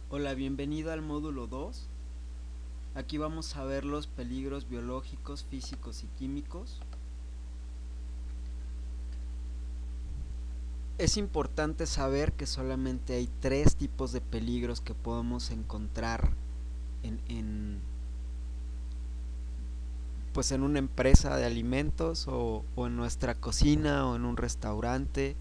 Hola, bienvenido al módulo 2. Aquí vamos a ver los peligros biológicos, físicos y químicos. Es importante saber que solamente hay tres tipos de peligros que podemos encontrar pues en una empresa de alimentos o en nuestra cocina o en un restaurante.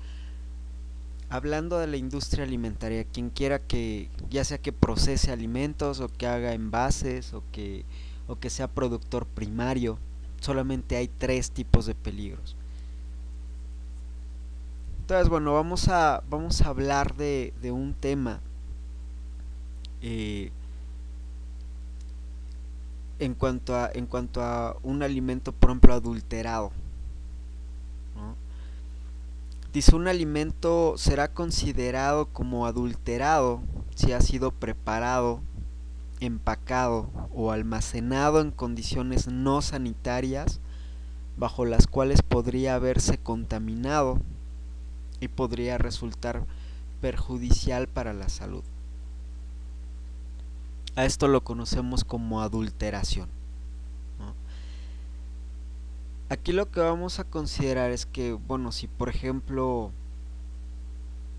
Hablando de la industria alimentaria, quien quiera que, ya sea que procese alimentos o que haga envases o que sea productor primario, solamente hay tres tipos de peligros. Entonces, bueno, vamos a hablar de un tema eh, en cuanto a un alimento, por ejemplo, adulterado, ¿no? Dice, un alimento será considerado como adulterado si ha sido preparado, empacado o almacenado en condiciones no sanitarias bajo las cuales podría haberse contaminado y podría resultar perjudicial para la salud. A esto lo conocemos como adulteración, ¿no? Aquí lo que vamos a considerar es que, bueno, si por ejemplo,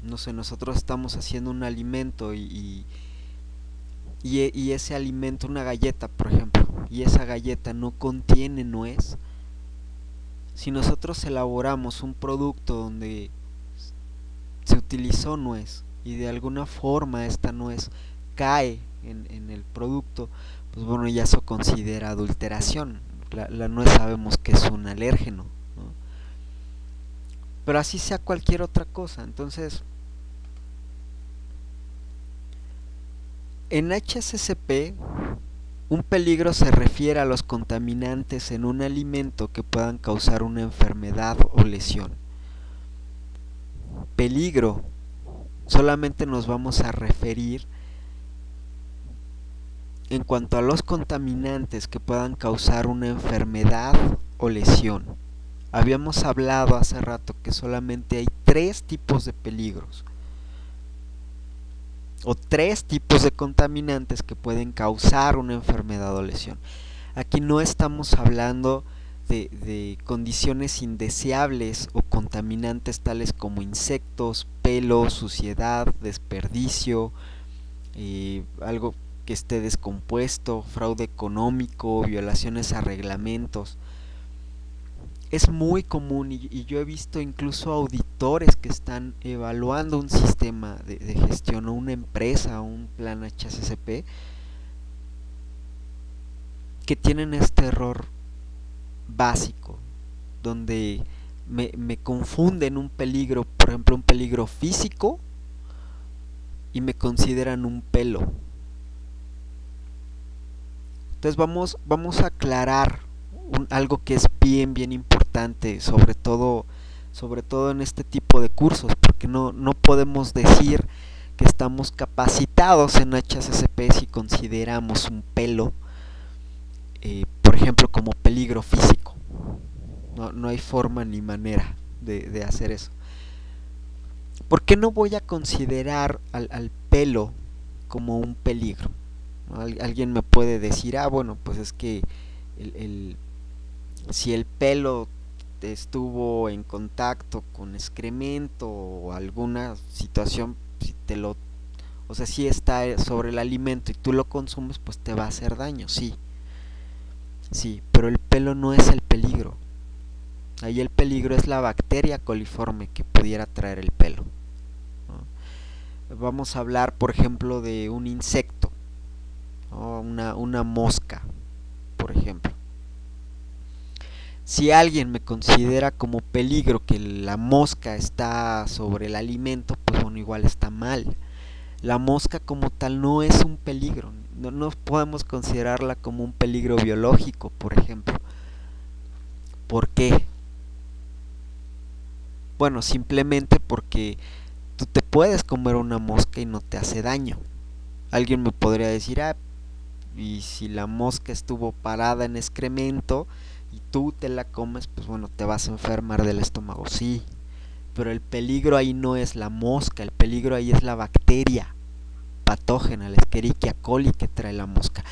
no sé, nosotros estamos haciendo un alimento y ese alimento, una galleta, por ejemplo, y esa galleta no contiene nuez, si nosotros elaboramos un producto donde se utilizó nuez y de alguna forma esta nuez cae en el producto, pues bueno, ya se considera adulteración. La nuez sabemos que es un alérgeno, ¿no? Pero así sea cualquier otra cosa. Entonces, en HACCP, un peligro se refiere a los contaminantes en un alimento que puedan causar una enfermedad o lesión. Peligro, solamente nos vamos a referir en cuanto a los contaminantes que puedan causar una enfermedad o lesión. Habíamos hablado hace rato que solamente hay tres tipos de peligros o tres tipos de contaminantes que pueden causar una enfermedad o lesión. Aquí no estamos hablando de condiciones indeseables o contaminantes tales como insectos, pelo, suciedad, desperdicio, algo que esté descompuesto, fraude económico, violaciones a reglamentos. Es muy común y yo he visto incluso auditores que están evaluando un sistema de gestión o una empresa o un plan HACCP que tienen este error básico donde me confunden un peligro, por ejemplo un peligro físico, y me consideran un pelo. Entonces vamos a aclarar algo que es bien importante, sobre todo en este tipo de cursos, porque no podemos decir que estamos capacitados en HACCP si consideramos un pelo, por ejemplo, como peligro físico. No hay forma ni manera de hacer eso. ¿Por qué no voy a considerar al pelo como un peligro? ¿No? Alguien me puede decir, bueno, pues es que el, si el pelo estuvo en contacto con excremento o alguna situación, si te lo, o sea, si está sobre el alimento y tú lo consumes, pues te va a hacer daño, sí, sí, pero el pelo no es el peligro. Ahí el peligro es la bacteria coliforme que pudiera traer el pelo, ¿no? Vamos a hablar, por ejemplo, de un insecto, ¿no? Una mosca, por ejemplo. Si alguien me considera como peligro que la mosca está sobre el alimento, pues bueno, igual está mal. La mosca como tal no es un peligro, no podemos considerarla como un peligro biológico, por ejemplo. ¿Por qué? Bueno, simplemente porque tú te puedes comer una mosca y no te hace daño. Alguien me podría decir, y si la mosca estuvo parada en excremento y tú te la comes, pues bueno, te vas a enfermar del estómago, sí. Pero el peligro ahí no es la mosca, el peligro ahí es la bacteria. patógena, la Escherichia coli que trae la mosca.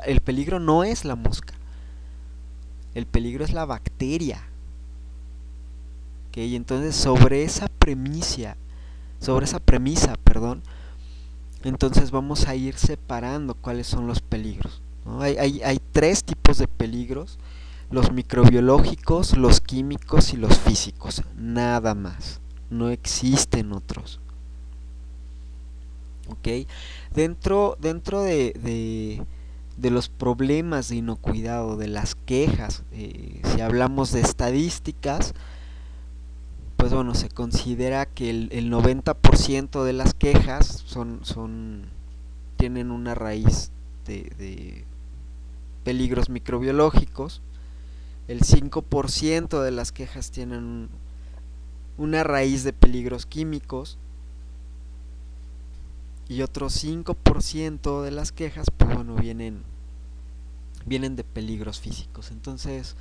El peligro no es la mosca, el peligro es la bacteria. ¿Okay? Y entonces sobre esa premisa, perdón, entonces vamos a ir separando cuáles son los peligros, ¿no? Hay tres tipos de peligros: los microbiológicos, los químicos y los físicos, nada más, no existen otros. ¿Ok? Dentro de los problemas de inocuidad, de las quejas, si hablamos de estadísticas, pues bueno, se considera que el 90% de las quejas tienen una raíz de peligros microbiológicos, el 5% de las quejas tienen una raíz de peligros químicos, y otro 5% de las quejas, pues bueno, vienen de peligros físicos. Entonces,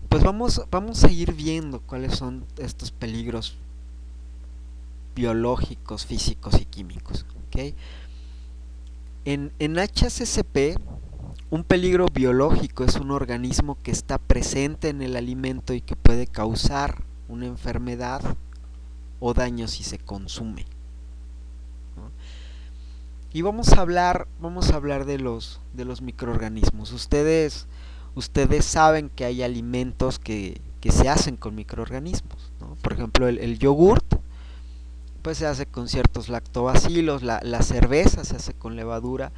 pues vamos a ir viendo cuáles son estos peligros biológicos, físicos y químicos, ¿okay? En HACCP, un peligro biológico es un organismo que está presente en el alimento y que puede causar una enfermedad o daño si se consume, ¿no? Y vamos a hablar de los microorganismos. Ustedes saben que hay alimentos que se hacen con microorganismos, ¿no? Por ejemplo, el yogurt pues se hace con ciertos lactobacilos, la cerveza se hace con levadura,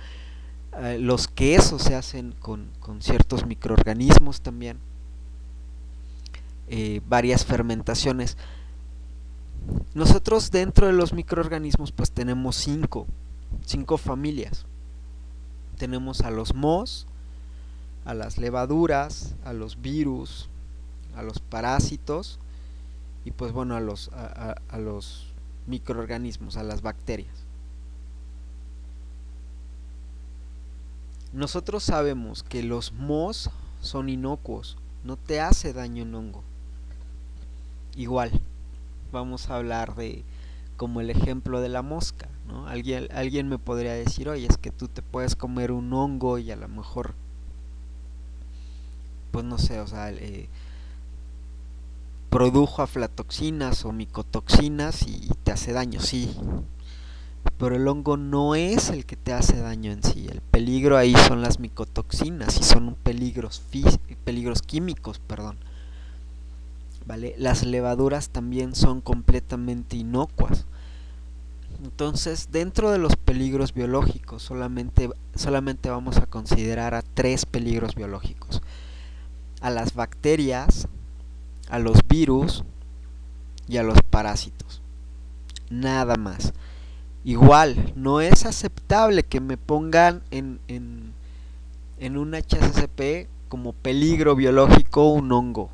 los quesos se hacen con ciertos microorganismos también, varias fermentaciones. Nosotros dentro de los microorganismos pues tenemos cinco familias. Tenemos a los mohos, a las levaduras, a los virus, a los parásitos y pues bueno, a los microorganismos, a las bacterias. Nosotros sabemos que los mohos son inocuos, no te hace daño un hongo. Igual, vamos a hablar de como el ejemplo de la mosca, ¿no? Alguien me podría decir, oye, es que tú te puedes comer un hongo y a lo mejor, pues no sé, o sea, produjo aflatoxinas o micotoxinas y te hace daño, sí. Pero el hongo no es el que te hace daño en sí. El peligro ahí son las micotoxinas y son peligros químicos, perdón. ¿Vale? Las levaduras también son completamente inocuas. Entonces, dentro de los peligros biológicos, solamente vamos a considerar a tres peligros biológicos: a las bacterias, a los virus y a los parásitos. Nada más. Igual, no es aceptable que me pongan en un HACCP como peligro biológico un hongo,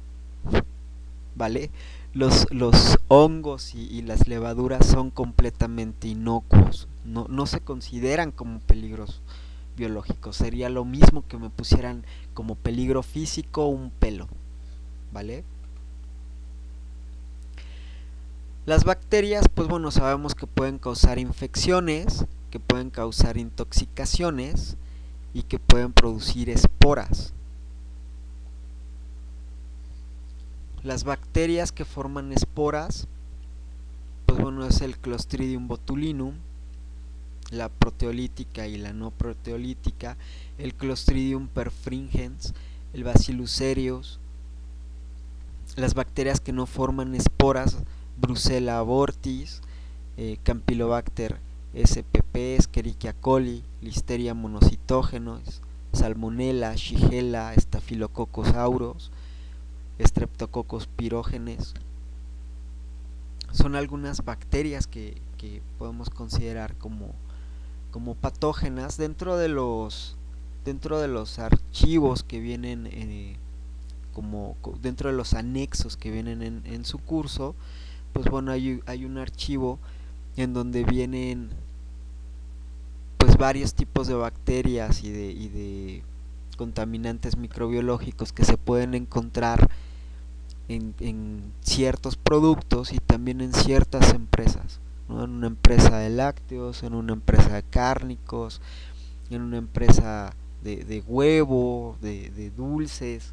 ¿vale? Los hongos y las levaduras son completamente inocuos, no se consideran como peligros biológicos. Sería lo mismo que me pusieran como peligro físico un pelo, ¿vale? Las bacterias, pues bueno, sabemos que pueden causar infecciones, que pueden causar intoxicaciones y que pueden producir esporas. Las bacterias que forman esporas, pues bueno, es el Clostridium botulinum, la proteolítica y la no proteolítica, el Clostridium perfringens, el Bacillus cereus. Las bacterias que no forman esporas, Brucella abortis, Campylobacter spp, Escherichia coli, Listeria monocytogenes, Salmonella, Shigella, Staphylococcus aureus, Streptococcus pyogenes. Son algunas bacterias que podemos considerar como patógenas dentro de los archivos que vienen dentro de los anexos que vienen en su curso. Pues bueno, hay un archivo en donde vienen pues varios tipos de bacterias y de contaminantes microbiológicos que se pueden encontrar en ciertos productos y también en ciertas empresas, ¿no? En una empresa de lácteos, en una empresa de cárnicos, en una empresa de huevo, de dulces.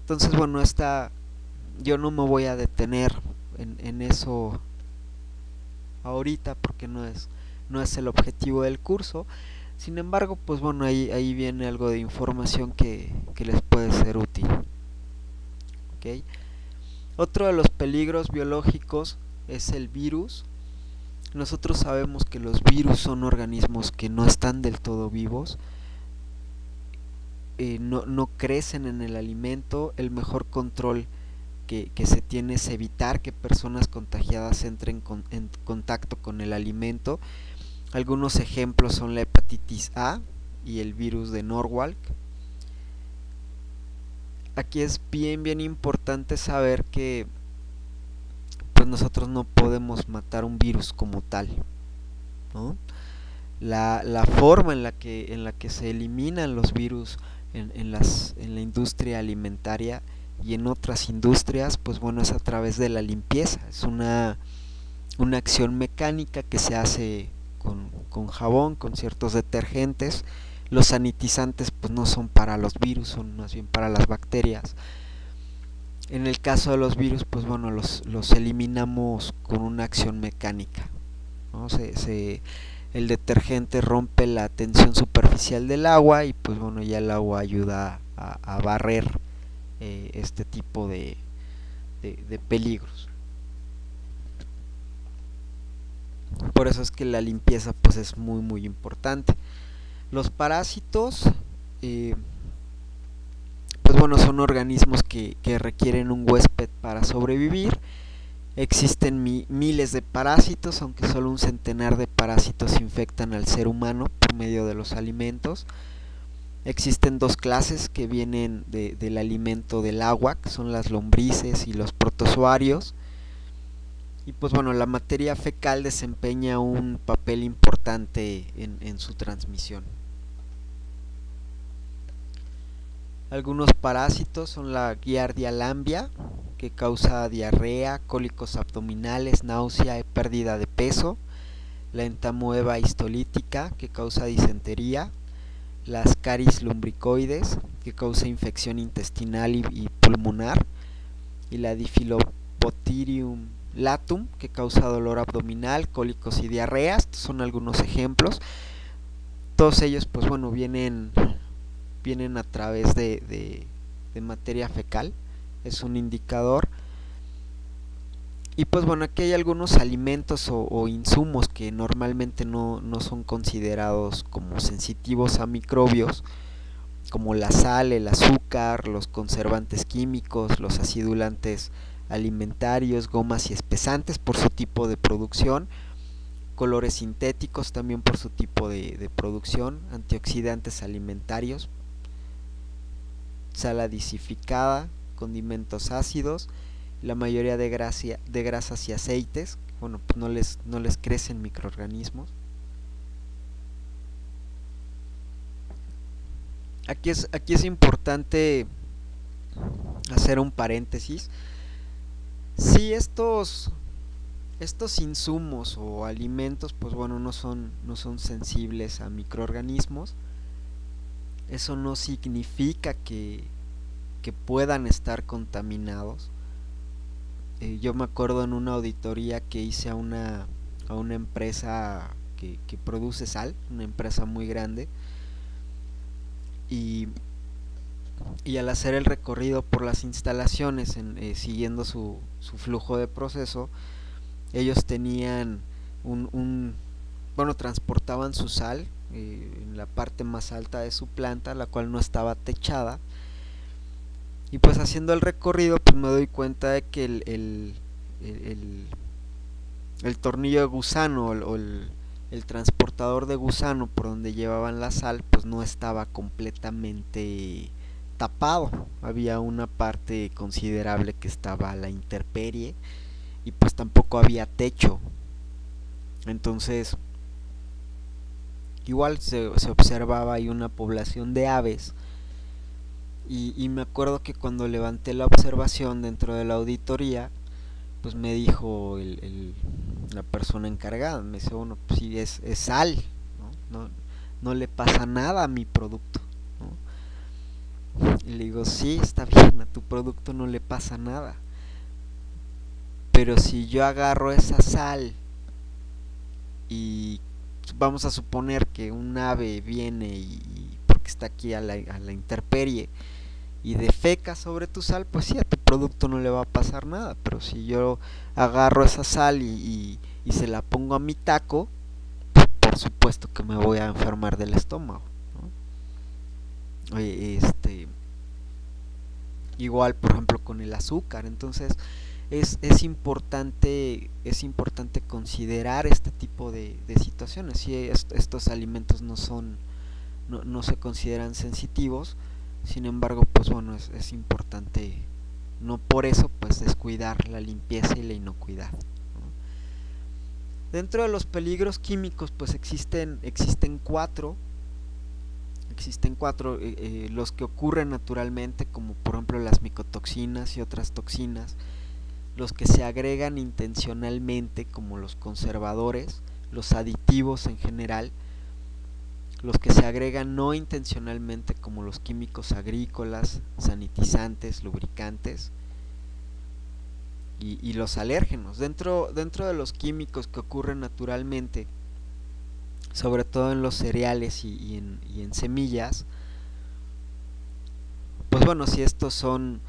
Entonces, bueno, yo no me voy a detener en eso ahorita porque no es el objetivo del curso. Sin embargo, pues bueno, ahí viene algo de información que les puede ser útil. ¿Okay? Otro de los peligros biológicos es el virus. Nosotros sabemos que los virus son organismos que no están del todo vivos, no crecen en el alimento. El mejor control que se tiene es evitar que personas contagiadas entren en contacto con el alimento. Algunos ejemplos son la hepatitis A y el virus de Norwalk. Aquí es bien importante saber que pues nosotros no podemos matar un virus como tal, ¿no? La forma en la que se eliminan los virus en la industria alimentaria y en otras industrias, pues bueno, es a través de la limpieza. Es una acción mecánica que se hace con jabón, con ciertos detergentes. Los sanitizantes pues no son para los virus, son más bien para las bacterias. En el caso de los virus, pues bueno, los eliminamos con una acción mecánica, ¿no? El detergente rompe la tensión superficial del agua y pues bueno, ya el agua ayuda a barrer este tipo de peligros. Por eso es que la limpieza pues es muy importante. Los parásitos, eh, pues bueno, son organismos que requieren un huésped para sobrevivir. Existen miles de parásitos, aunque solo un centenar de parásitos infectan al ser humano por medio de los alimentos. Existen dos clases que vienen del alimento del agua, que son las lombrices y los protozoarios. Y pues bueno, la materia fecal desempeña un papel importante en su transmisión. Algunos parásitos son la Giardia lambia, que causa diarrea, cólicos abdominales, náusea y pérdida de peso. La entamoeba histolítica, que causa disentería. Las caris lumbricoides, que causa infección intestinal y pulmonar. Y la Diphyllobothrium latum, que causa dolor abdominal, cólicos y diarrea. Estos son algunos ejemplos. Todos ellos, pues bueno, vienen a través de materia fecal. Es un indicador. Y pues bueno, aquí hay algunos alimentos o insumos que normalmente no son considerados como sensitivos a microbios, como la sal, el azúcar, los conservantes químicos, los acidulantes alimentarios, gomas y espesantes por su tipo de producción, colores sintéticos también por su tipo de producción, antioxidantes alimentarios, sal adicificada, condimentos ácidos, la mayoría de grasas y aceites. Bueno, pues no les crecen microorganismos. Aquí es importante hacer un paréntesis. Si estos insumos o alimentos, pues bueno, no son sensibles a microorganismos, eso no significa que puedan estar contaminados. Yo me acuerdo en una auditoría que hice a una empresa que produce sal, una empresa muy grande, y, y al hacer el recorrido por las instalaciones, siguiendo su flujo de proceso, ellos tenían bueno, transportaban su sal en la parte más alta de su planta, la cual no estaba techada. Y pues haciendo el recorrido, pues me doy cuenta de que el tornillo de gusano o el transportador de gusano por donde llevaban la sal, pues no estaba completamente tapado. Había una parte considerable que estaba a la intemperie y pues tampoco había techo. Entonces, igual se observaba ahí una población de aves. Y me acuerdo que cuando levanté la observación dentro de la auditoría, pues me dijo la persona encargada. Me dice, bueno, pues sí, es sal, ¿no? No le pasa nada a mi producto, ¿no? Y le digo, sí, está bien, a tu producto no le pasa nada. Pero si yo agarro esa sal y vamos a suponer que un ave viene porque está aquí a la intemperie y defeca sobre tu sal, pues sí, a tu producto no le va a pasar nada. Pero si yo agarro esa sal y se la pongo a mi taco, por supuesto que me voy a enfermar del estómago, ¿no? Igual, por ejemplo, con el azúcar. Entonces es importante considerar este tipo de situaciones. Si estos alimentos no se consideran sensitivos, sin embargo, pues bueno, es importante no por eso pues descuidar la limpieza y la inocuidad, ¿no? Dentro de los peligros químicos pues existen cuatro, los que ocurren naturalmente, como por ejemplo las micotoxinas y otras toxinas, los que se agregan intencionalmente, como los conservadores, los aditivos en general, los que se agregan no intencionalmente, como los químicos agrícolas, sanitizantes, lubricantes, y los alérgenos. Dentro de los químicos que ocurren naturalmente, sobre todo en los cereales y en semillas, pues bueno, si estos son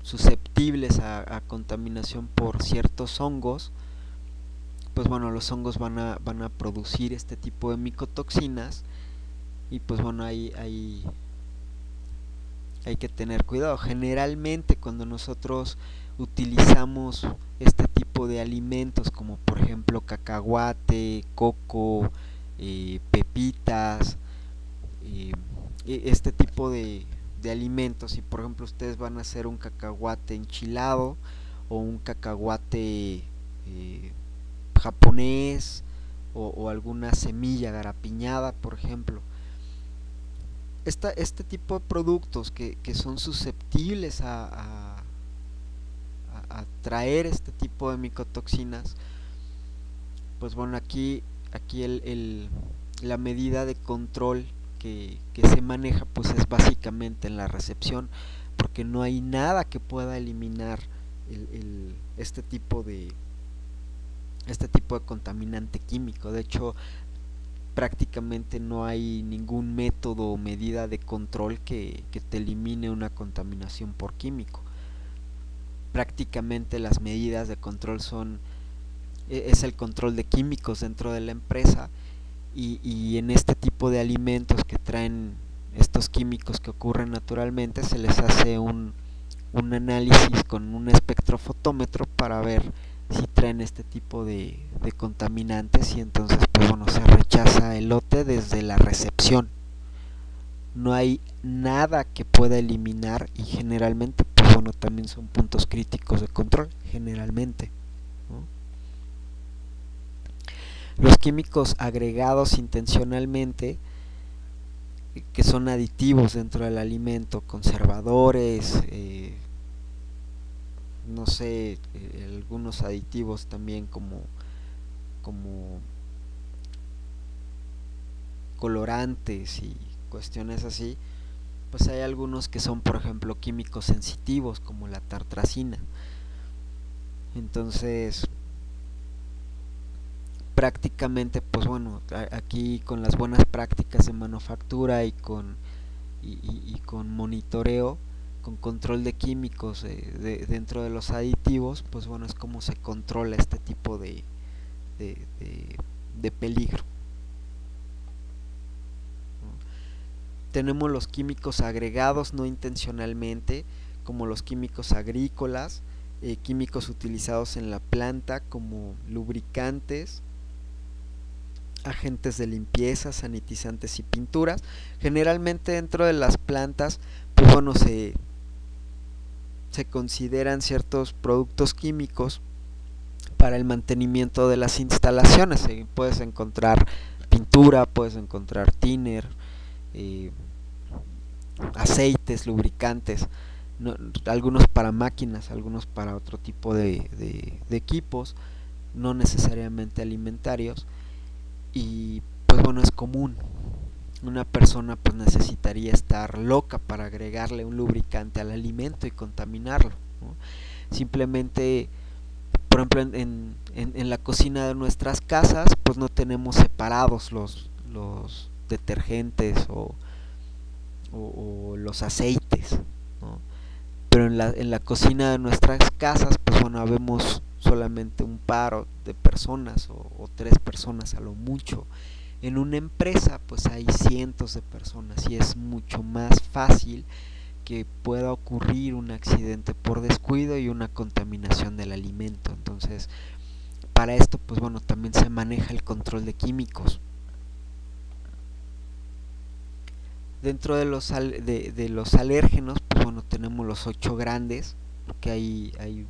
susceptibles a contaminación por ciertos hongos, pues bueno, los hongos van a producir este tipo de micotoxinas y pues bueno, hay que tener cuidado. Generalmente cuando nosotros utilizamos este tipo de alimentos, como por ejemplo cacahuate, coco, pepitas, eh, este tipo de alimentos, si por ejemplo ustedes van a hacer un cacahuate enchilado o un cacahuate japonés o alguna semilla garapiñada, por ejemplo, este tipo de productos que son susceptibles a traer este tipo de micotoxinas, pues bueno, aquí la medida de control que se maneja pues es básicamente en la recepción, porque no hay nada que pueda eliminar este tipo de contaminante químico. De hecho, prácticamente no hay ningún método o medida de control que te elimine una contaminación por químico. Prácticamente las medidas de control es el control de químicos dentro de la empresa, y en este tipo de alimentos que traen estos químicos que ocurren naturalmente se les hace un análisis con un espectrofotómetro para ver si traen este tipo de contaminantes, y entonces pues bueno, se rechaza el lote desde la recepción. No hay nada que pueda eliminar, y generalmente pues bueno, también son puntos críticos de control generalmente, ¿no? Los químicos agregados intencionalmente, que son aditivos dentro del alimento, conservadores, no sé, algunos aditivos también como colorantes y cuestiones así, pues hay algunos que son, por ejemplo, químicos sensitivos, como la tartracina. Entonces, prácticamente, pues bueno, aquí con las buenas prácticas de manufactura y con monitoreo, con control de químicos dentro de los aditivos, pues bueno, es como se controla este tipo de, de, de peligro, ¿no? Tenemos los químicos agregados no intencionalmente, como los químicos agrícolas, químicos utilizados en la planta como lubricantes, agentes de limpieza, sanitizantes y pinturas. Generalmente dentro de las plantas, pues bueno, se consideran ciertos productos químicos para el mantenimiento de las instalaciones. Puedes encontrar pintura, puedes encontrar thinner, eh, aceites, lubricantes, no, algunos para máquinas, algunos para otro tipo de equipos. no necesariamente alimentarios, y pues bueno, es común. Una persona pues necesitaría estar loca para agregarle un lubricante al alimento y contaminarlo, ¿no? Simplemente, por ejemplo, en la cocina de nuestras casas pues no tenemos separados los detergentes o los aceites, ¿no? Pero en la cocina de nuestras casas pues bueno, habemos solamente un par de personas o tres personas a lo mucho. En una empresa pues hay cientos de personas y es mucho más fácil que pueda ocurrir un accidente por descuido y una contaminación del alimento. Entonces, para esto pues bueno, también se maneja el control de químicos. Dentro de los alérgenos, pues bueno, tenemos los 8 grandes, porque hay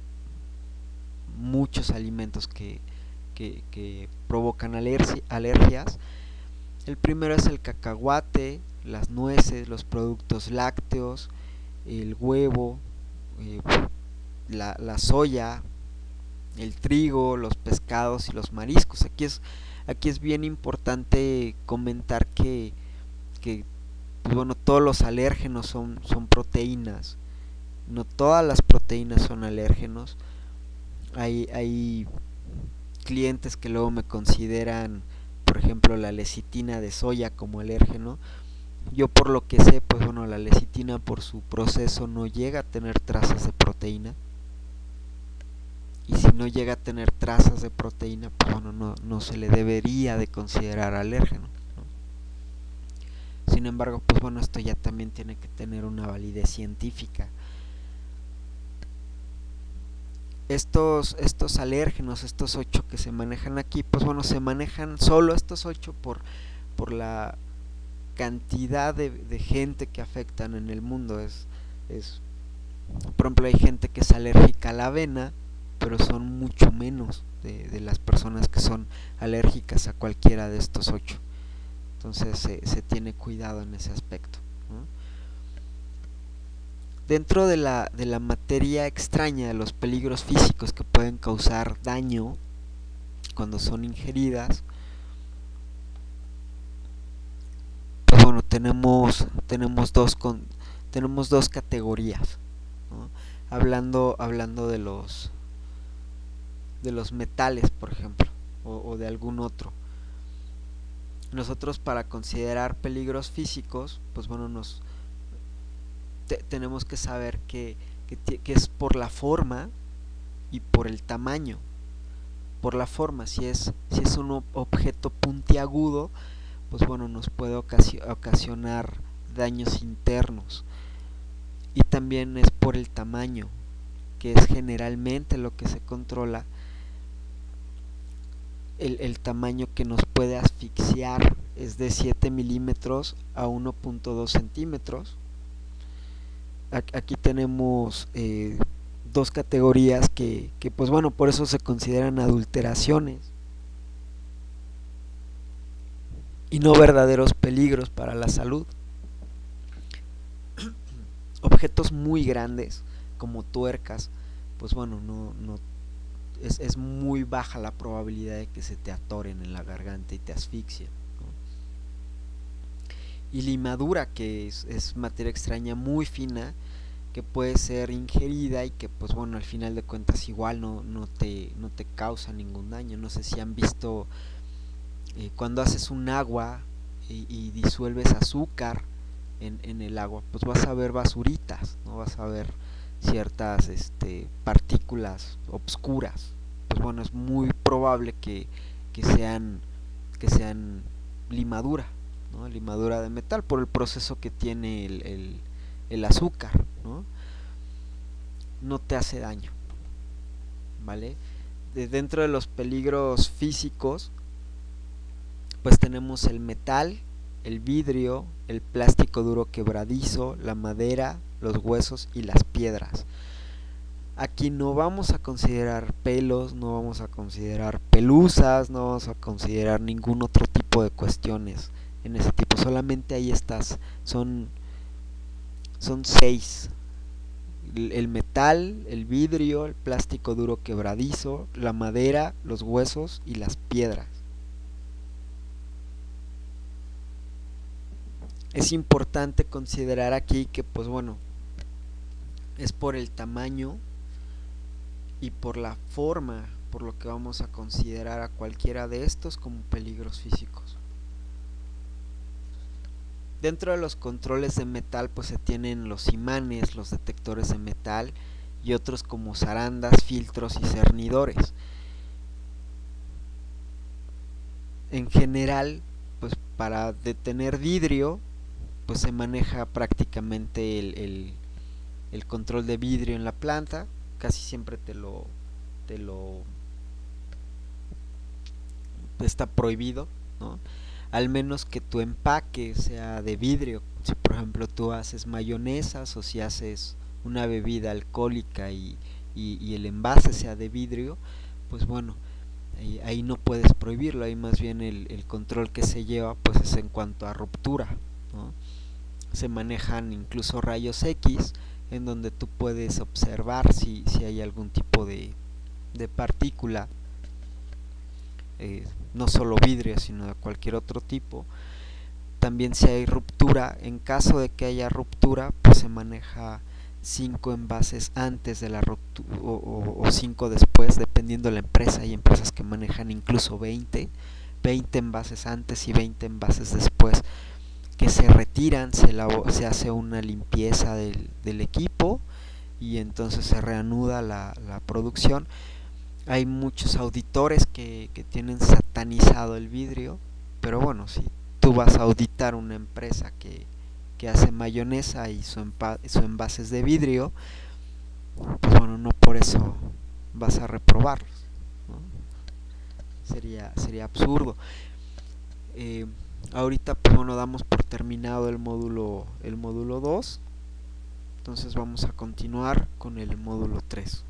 muchos alimentos que provocan alergias. El primero es el cacahuate, las nueces, los productos lácteos, el huevo, eh, la soya, el trigo, los pescados y los mariscos. Aquí es bien importante comentar que pues bueno, todos los alérgenos son proteínas. No todas las proteínas son alérgenos. Hay clientes que luego me consideran, por ejemplo, la lecitina de soya como alérgeno. Yo por lo que sé, pues bueno, la lecitina por su proceso no llega a tener trazas de proteína. Y si no llega a tener trazas de proteína, pues bueno, no se le debería de considerar alérgeno, ¿no? Sin embargo, pues bueno, esto ya también tiene que tener una validez científica. Estos alérgenos, estos 8 que se manejan aquí, pues bueno, se manejan solo estos 8 por la cantidad de gente que afectan en el mundo. Por ejemplo, hay gente que es alérgica a la avena, pero son mucho menos de las personas que son alérgicas a cualquiera de estos 8. Entonces se tiene cuidado en ese aspecto, ¿no? Dentro de la materia extraña, de los peligros físicos que pueden causar daño cuando son ingeridas, pues bueno, tenemos dos categorías, ¿no? Hablando de los metales, por ejemplo, o de algún otro. Nosotros, para considerar peligros físicos, pues bueno, tenemos que saber que es por la forma y por el tamaño. Por la forma, si es un objeto puntiagudo, pues bueno, nos puede ocasionar daños internos. Y también es por el tamaño, que es generalmente lo que se controla. El tamaño que nos puede asfixiar es de 7 milímetros a 1.2 centímetros. Aquí tenemos dos categorías que pues bueno, por eso se consideran adulteraciones y no verdaderos peligros para la salud. Objetos muy grandes como tuercas, pues bueno, es muy baja la probabilidad de que se te atoren en la garganta y te asfixien, ¿no? Y limadura, que es materia extraña muy fina, que puede ser ingerida y que pues bueno, al final de cuentas igual no te causa ningún daño. No sé si han visto cuando haces un agua y disuelves azúcar en el agua, pues vas a ver basuritas, no vas a ver ciertas partículas obscuras. Pues bueno, es muy probable que sean que sean limadura, ¿no? Limadura de metal por el proceso que tiene el azúcar, ¿no? No te hace daño, ¿vale? Dentro de los peligros físicos, pues tenemos el metal, el vidrio, el plástico duro quebradizo, la madera, los huesos y las piedras. Aquí no vamos a considerar pelos, no vamos a considerar pelusas, no vamos a considerar ningún otro tipo de cuestiones en ese tipo. Solamente ahí estás. Son 6 el metal, el vidrio, el plástico duro quebradizo, la madera, los huesos y las piedras. Es importante considerar aquí que, pues bueno, es por el tamaño y por la forma por lo que vamos a considerar a cualquiera de estos como peligros físicos. Dentro de los controles de metal pues se tienen los imanes, los detectores de metal y otros como zarandas, filtros y cernidores. En general, pues para detener vidrio pues se maneja prácticamente el control de vidrio en la planta. Casi siempre te lo está prohibido, ¿no? Al menos que tu empaque sea de vidrio. Si por ejemplo tú haces mayonesas o si haces una bebida alcohólica y el envase sea de vidrio, pues bueno, ahí no puedes prohibirlo, ahí más bien el control que se lleva pues es en cuanto a ruptura, ¿no? Se manejan incluso rayos X en donde tú puedes observar si hay algún tipo de partícula, no solo vidrio sino de cualquier otro tipo. También si hay ruptura, en caso de que haya ruptura pues se maneja 5 envases antes de la ruptura o 5 después, dependiendo de la empresa. Hay empresas que manejan incluso 20 envases antes y 20 envases después, que se retiran, se hace una limpieza del equipo y entonces se reanuda la producción. Hay muchos auditores que tienen satanizado el vidrio, pero bueno, si tú vas a auditar una empresa que hace mayonesa y su envase es de vidrio, pues bueno, no por eso vas a reprobarlos, ¿no? Sería absurdo. Eh, Ahorita pues bueno, damos por terminado el módulo 2, entonces vamos a continuar con el módulo 3.